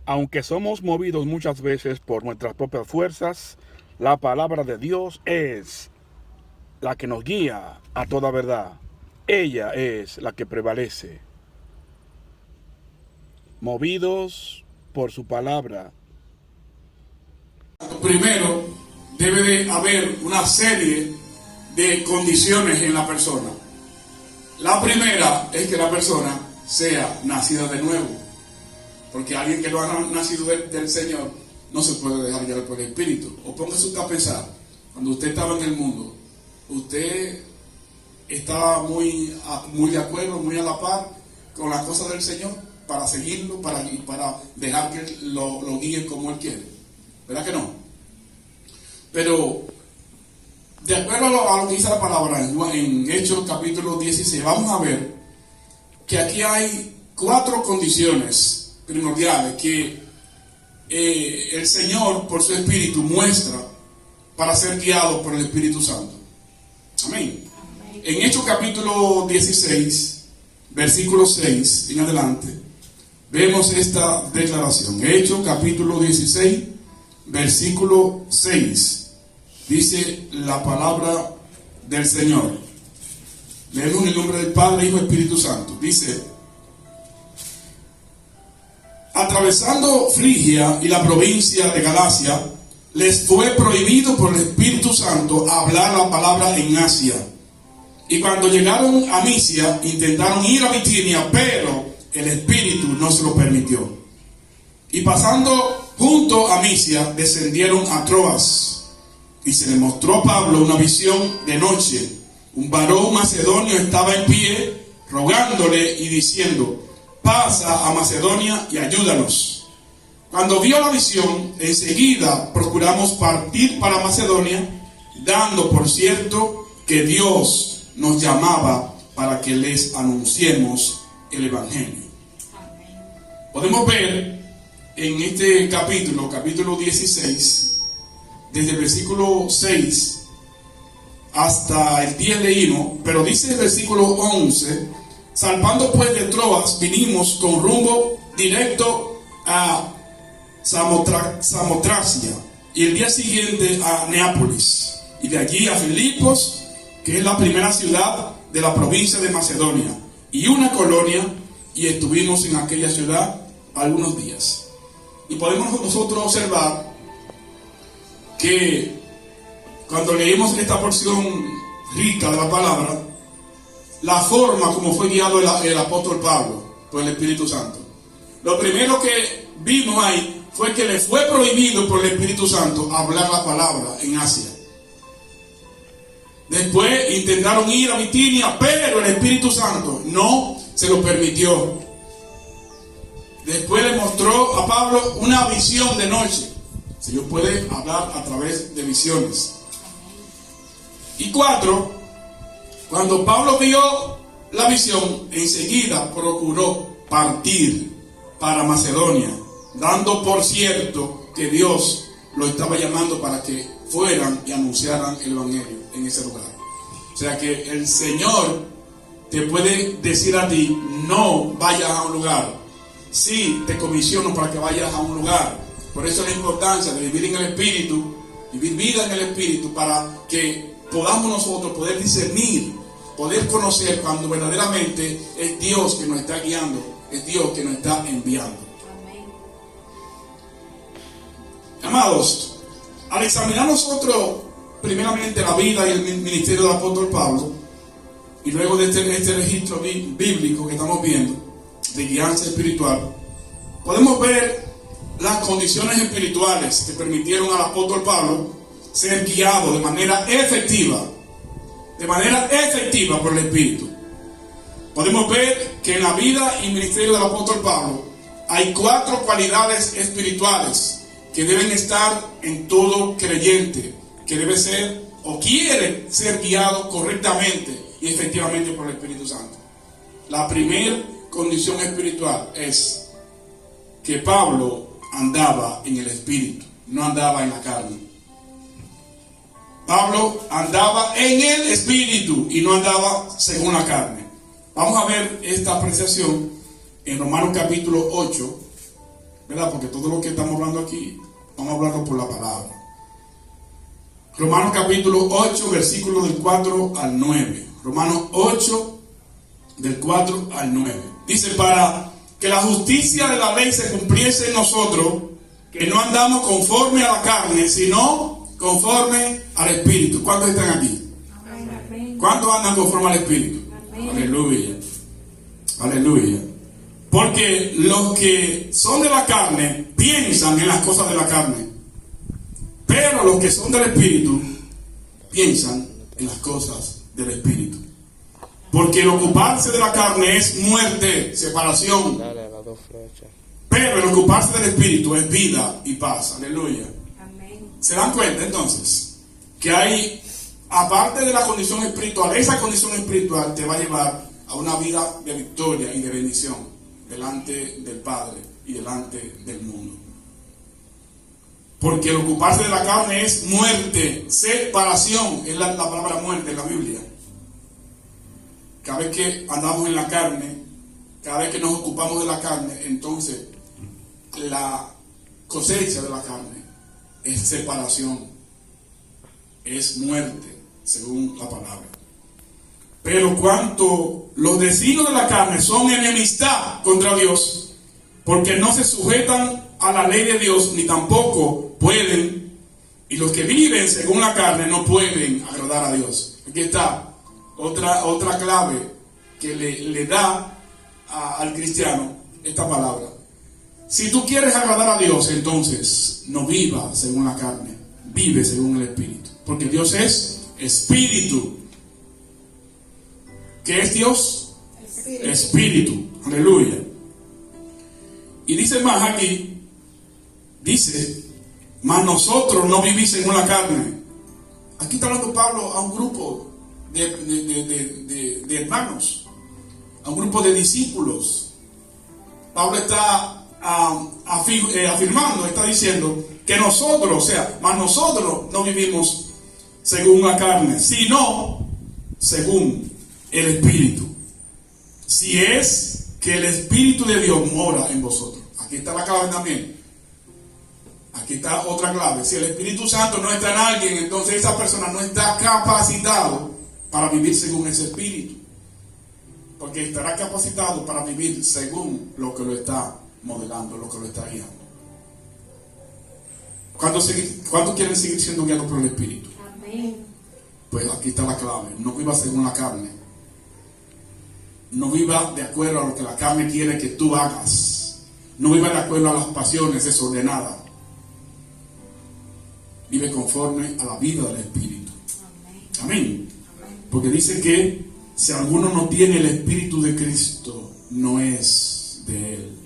Aunque somos movidos muchas veces por nuestras propias fuerzas, la palabra de Dios es la que nos guía a toda verdad. Ella es la que prevalece. Movidos por su palabra. Primero, debe de haber una serie de condiciones en la persona. La primera es que la persona sea nacida de nuevo. Porque alguien que no ha nacido del Señor no se puede dejar guiar por el Espíritu. O póngase usted a pensar, cuando usted estaba en el mundo, usted estaba muy de acuerdo, muy a la par con las cosas del Señor, para seguirlo, para dejar que lo guíe como Él quiere. ¿Verdad que no? Pero, de acuerdo a lo que dice la palabra en Hechos capítulo 16, vamos a ver que aquí hay 4 condiciones primordiales que el Señor por su Espíritu muestra para ser guiado por el Espíritu Santo. Amén. En Hechos capítulo 16, versículo 6 en adelante, vemos esta declaración. Hechos capítulo 16, versículo 6. Dice la palabra del Señor. Leemos en el nombre del Padre, Hijo y Espíritu Santo. Dice: atravesando Frigia y la provincia de Galacia, les fue prohibido por el Espíritu Santo hablar la palabra en Asia. Y cuando llegaron a Misia, intentaron ir a Bitinia, pero el Espíritu no se lo permitió. Y pasando junto a Misia, descendieron a Troas. Y se le mostró a Pablo una visión de noche. Un varón macedonio estaba en pie, rogándole y diciendo: pasa a Macedonia y ayúdanos. Cuando vio la visión, enseguida procuramos partir para Macedonia, dando por cierto que Dios nos llamaba para que les anunciemos el Evangelio. Podemos ver en este capítulo 16, desde el versículo 6 hasta el 10 leímos, pero dice el versículo 11: salpando pues de Troas, vinimos con rumbo directo a Samotracia, y el día siguiente a Neápolis, y de allí a Filipos, que es la primera ciudad de la provincia de Macedonia, y una colonia, y estuvimos en aquella ciudad algunos días. Y podemos nosotros observar que cuando leímos esta porción rica de la palabra, la forma como fue guiado el apóstol Pablo por el Espíritu Santo. Lo primero que vimos ahí fue que le fue prohibido por el Espíritu Santo hablar la palabra en Asia. Después intentaron ir a Bitinia, pero el Espíritu Santo no se lo permitió. Después le mostró a Pablo una visión de noche. El Señor puede hablar a través de visiones. Y 4, cuando Pablo vio la visión, enseguida procuró partir para Macedonia, dando por cierto que Dios lo estaba llamando para que fueran y anunciaran el Evangelio en ese lugar. O sea que el Señor te puede decir a ti: no vayas a un lugar. Sí, te comisiono para que vayas a un lugar. Por eso la importancia de vivir en el Espíritu, vivir vida en el Espíritu, para que podamos nosotros poder discernir, poder conocer cuando verdaderamente es Dios que nos está guiando, es Dios que nos está enviando. Amén. Amados, al examinar nosotros primeramente la vida y el ministerio del apóstol Pablo, y luego de este registro bíblico que estamos viendo de guianza espiritual, podemos ver las condiciones espirituales que permitieron al apóstol Pablo ser guiado de manera efectiva por el Espíritu. Podemos ver que en la vida y ministerio del apóstol Pablo hay 4 cualidades espirituales que deben estar en todo creyente, que debe ser o quiere ser guiado correctamente y efectivamente por el Espíritu Santo. La primera condición espiritual es que Pablo andaba en el Espíritu, no andaba en la carne. Pablo andaba en el Espíritu y no andaba según la carne. Vamos a ver esta apreciación en Romanos capítulo 8, ¿verdad? Porque todo lo que estamos hablando aquí, vamos a hablarlo por la palabra. Romanos capítulo 8, versículos del 4 al 9. Romanos 8, del 4 al 9. Dice, para que la justicia de la ley se cumpliese en nosotros, que no andamos conforme a la carne, sino conforme al Espíritu. ¿Cuántos están aquí? ¿Cuántos andan conforme al Espíritu? Aleluya. Aleluya. Porque los que son de la carne piensan en las cosas de la carne, pero los que son del Espíritu piensan en las cosas del Espíritu. Porque el ocuparse de la carne es muerte, separación. Pero el ocuparse del Espíritu es vida y paz. Aleluya. ¿Se dan cuenta entonces? Que hay, aparte de la condición espiritual, esa condición espiritual te va a llevar a una vida de victoria y de bendición delante del Padre y delante del mundo. Porque el ocuparse de la carne es muerte, separación, es la palabra muerte en la Biblia. Cada vez que andamos en la carne, cada vez que nos ocupamos de la carne, entonces la cosecha de la carne es separación, es muerte, según la palabra. Pero cuanto los designios de la carne son enemistad contra Dios, porque no se sujetan a la ley de Dios, ni tampoco pueden, y los que viven según la carne no pueden agradar a Dios. Aquí está otra clave que le da al cristiano esta palabra. Si tú quieres agradar a Dios, entonces no viva según la carne, vive según el Espíritu, porque Dios es Espíritu. ¿Qué es Dios? Espíritu. Aleluya. Y dice más aquí, dice, mas nosotros no vivís según la carne. Aquí está hablando Pablo a un grupo de hermanos, a un grupo de discípulos. Pablo está afirmando, está diciendo que nosotros, o sea, mas nosotros no vivimos según la carne, sino según el Espíritu. Si es que el Espíritu de Dios mora en vosotros. Aquí está la clave también. Aquí está otra clave. Si el Espíritu Santo no está en alguien, entonces esa persona no está capacitado para vivir según ese Espíritu. Porque estará capacitado para vivir según lo que lo está modelando, lo que lo está guiando. ¿Cuántos quieren seguir siendo guiados por el Espíritu? Amén. Pues aquí está la clave. No viva según la carne. No viva de acuerdo a lo que la carne quiere que tú hagas. No viva de acuerdo a las pasiones desordenadas. Vive conforme a la vida del Espíritu. Amén. Porque dice que si alguno no tiene el Espíritu de Cristo, no es de Él.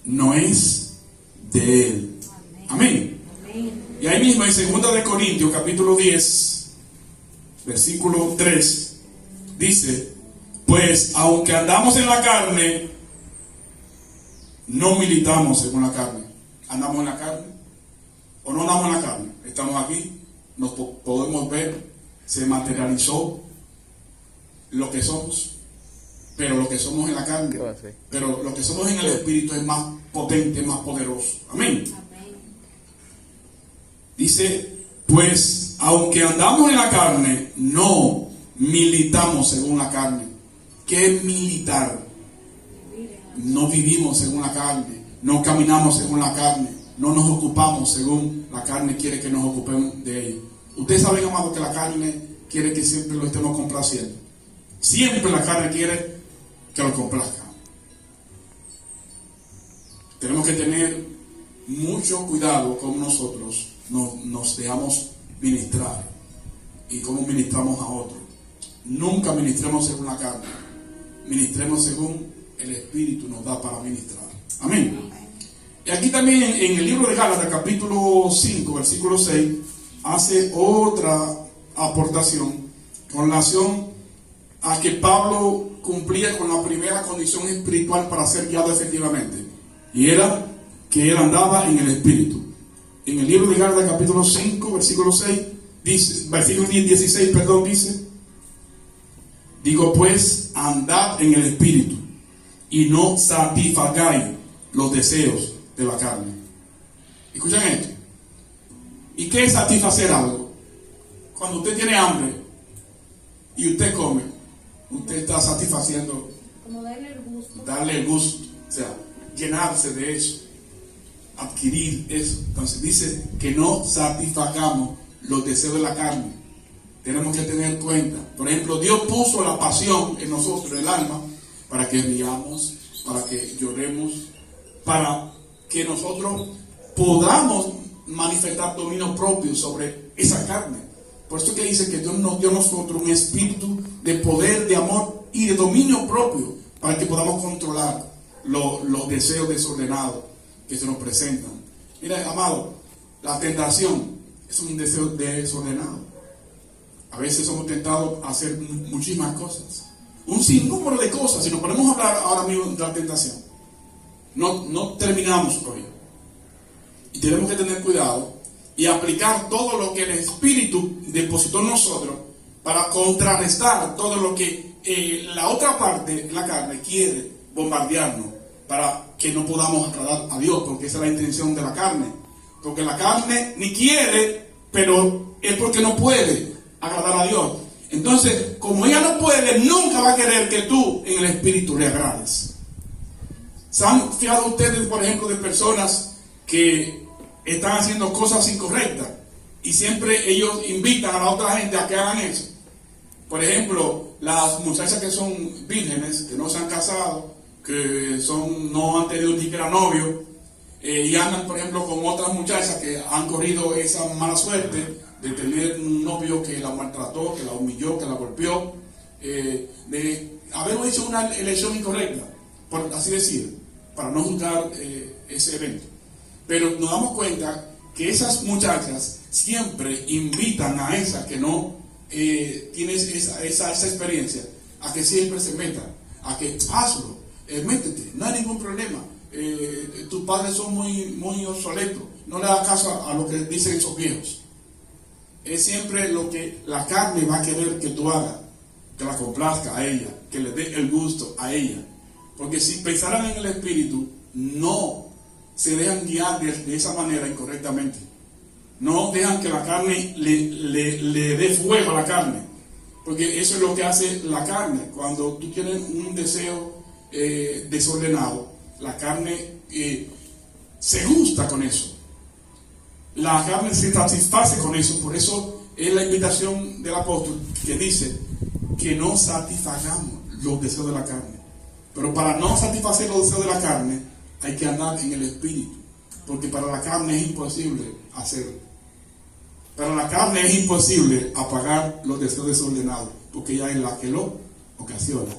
No es de Él. Amén. Y ahí mismo en 2 de Corintios capítulo 10, versículo 3, dice, pues aunque andamos en la carne, no militamos según la carne. ¿Andamos en la carne? ¿O no andamos en la carne? Estamos aquí, nos podemos ver, se materializó lo que somos, pero lo que somos en la carne, pero lo que somos en el Espíritu es más potente, más poderoso. Amén. Dice, pues aunque andamos en la carne, no militamos según la carne. ¿Qué es militar? No vivimos según la carne, no caminamos según la carne, no nos ocupamos según la carne quiere que nos ocupemos de ella. Ustedes saben, amados, que la carne quiere que siempre lo estemos complaciendo. Siempre la carne quiere que lo complazca. Tenemos que tener mucho cuidado con nosotros nos dejamos ministrar y cómo ministramos a otros. Nunca ministremos según la carne, ministremos según el Espíritu nos da para ministrar. Amén. Y aquí también en el libro de Gálatas capítulo 5 versículo 6 hace otra aportación con relación a que Pablo cumplía con la primera condición espiritual para ser guiado efectivamente, y era que él andaba en el Espíritu. En el libro de Gálatas capítulo 5 versículo 6 dice, versículo 16, dice, digo pues, andad en el Espíritu y no satisfagáis los deseos de la carne. Escuchen esto. ¿Y qué es satisfacer algo? Cuando usted tiene hambre y usted come, usted está satisfaciendo, como darle el gusto. Darle el gusto, o sea, llenarse de eso, adquirir eso. Entonces dice que no satisfagamos los deseos de la carne. Tenemos que tener cuenta. Por ejemplo, Dios puso la pasión en nosotros, en el alma, para que riamos, para que lloremos, para que nosotros podamos manifestar dominio propio sobre esa carne. Por eso que dice que Dios nos dio a nosotros un espíritu de poder, de amor y de dominio propio, para que podamos controlar los deseos desordenados que se nos presentan. Mira, amado, la tentación es un deseo desordenado. A veces somos tentados a hacer muchísimas cosas, un sinnúmero de cosas. Si nos ponemos a hablar ahora mismo de la tentación, no terminamos hoy. Y tenemos que tener cuidado y aplicar todo lo que el Espíritu depositó en nosotros para contrarrestar todo lo que la otra parte, la carne, quiere bombardearnos para que no podamos agradar a Dios, porque esa es la intención de la carne. Porque la carne ni quiere, pero es porque no puede agradar a Dios. Entonces, como ella no puede, nunca va a querer que tú en el Espíritu le agrades. ¿Se han fijado ustedes, por ejemplo, de personas que están haciendo cosas incorrectas y siempre ellos invitan a la otra gente a que hagan eso? Por ejemplo, las muchachas que son vírgenes, que no se han casado, que no han tenido ni siquiera novio, y andan, por ejemplo, con otras muchachas que han corrido esa mala suerte de tener un novio que la maltrató, que la humilló, que la golpeó, de haber hecho una elección incorrecta, por así decir, para no juzgar ese evento. Pero nos damos cuenta que esas muchachas siempre invitan a esa que no tiene esa experiencia, a que siempre se meta, a que hazlo, métete, no hay ningún problema. Tus padres son muy obsoletos, no le hagas caso a lo que dicen esos viejos. Es siempre lo que la carne va a querer que tú hagas, que la complazca a ella, que le dé el gusto a ella. Porque si pensaran en el Espíritu, no se dejan guiar de esa manera incorrectamente. No dejan que la carne le dé fuego a la carne, porque eso es lo que hace la carne. Cuando tú tienes un deseo desordenado, la carne se gusta con eso. La carne se satisface con eso. Por eso es la invitación del apóstol que dice que no satisfagamos los deseos de la carne. Pero para no satisfacer los deseos de la carne hay que andar en el Espíritu, porque para la carne es imposible hacerlo. Para la carne es imposible apagar los deseos desordenados, porque ella es la que lo ocasiona.